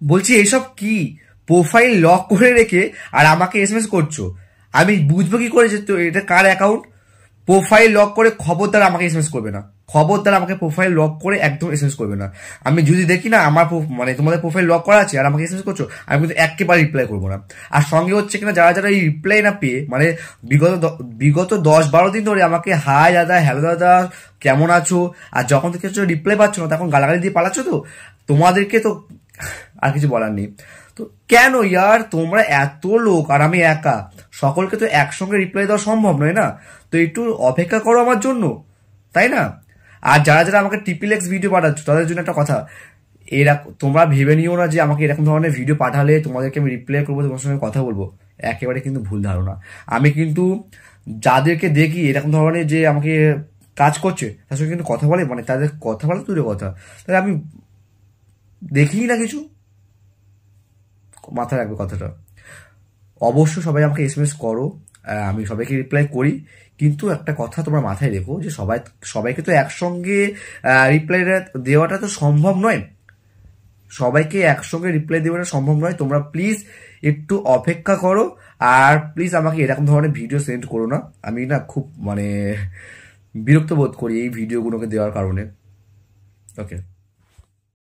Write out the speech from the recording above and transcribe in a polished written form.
বলছি এইসব কি? প্রোফাইল লক করে রেখে আর আমাকে এসএমএস করছো? আমি বুঝবো কি করে যে তো এটা কার অ্যাকাউন্ট? প্রোফাইল লক করে খবরদার আমাকে এসএমএস করবে না, খবরদার আমাকে প্রোফাইল লক করে একদম এসএমএস করবে না। আমি যদি দেখি না আমার মানে তোমাদের প্রোফাইল লক করা আছে আর আমাকে এসএমএস করছো, আমি কিন্তু একেবারে রিপ্লাই করবো না। আর সঙ্গে হচ্ছে কিনা যারা যারা এই রিপ্লাই না পেয়ে মানে বিগত 10-12 দিন ধরে আমাকে হাই দাদা, হ্যালো দাদা, কেমন আছো, আর যখন থেকে রিপ্লাই পাচ্ছ না তখন গালাগালি দিয়ে পালাচ্ছ, তো তোমাদেরকে তো আর কিছু বলার নেই। তো কেন ইয়ার, তোমরা এত লোক আর আমি একা, সকলকে তো একসঙ্গে রিপ্লাই দেওয়া সম্ভব নয় না, তো একটু অপেক্ষা করো আমার জন্য, তাই না? আর যারা যারা আমাকে ট্রিপল এক্স ভিডিও পাঠাচ্ছ তাদের জন্য একটা কথা, এরকম তোমরা ভেবে নিও না যে আমাকে এরকম ধরনের ভিডিও পাঠালে তোমাদেরকে আমি রিপ্লাই করবো, তোমার সঙ্গে কথা বলবো। একেবারে কিন্তু ভুল ধারণা। আমি কিন্তু যাদেরকে দেখি এরকম ধরনের যে আমাকে কাজ করছে তার সঙ্গে কিন্তু কথা বলে, মানে তাদের কথা বলা দূরে কথা, তাহলে আমি দেখিই না কিছু। মাথায় রাখবে কথাটা। অবশ্য সবাই আমাকে এসএমএস করো, আমি সবাইকে রিপ্লাই করি, কিন্তু একটা কথা তোমরা মাথায় রেখো যে সবাইকে তো একসঙ্গে রিপ্লাই দেওয়াটা তো সম্ভব নয়, সবাইকে একসঙ্গে রিপ্লাই দেওয়াটা সম্ভব নয়। তোমরা প্লিজ একটু অপেক্ষা করো, আর প্লিজ আমাকে এরকম ধরনের ভিডিও সেন্ড করো না। আমি না খুব মানে বিরক্ত বোধ করি এই ভিডিওগুলোকে দেওয়ার কারণে। ওকে।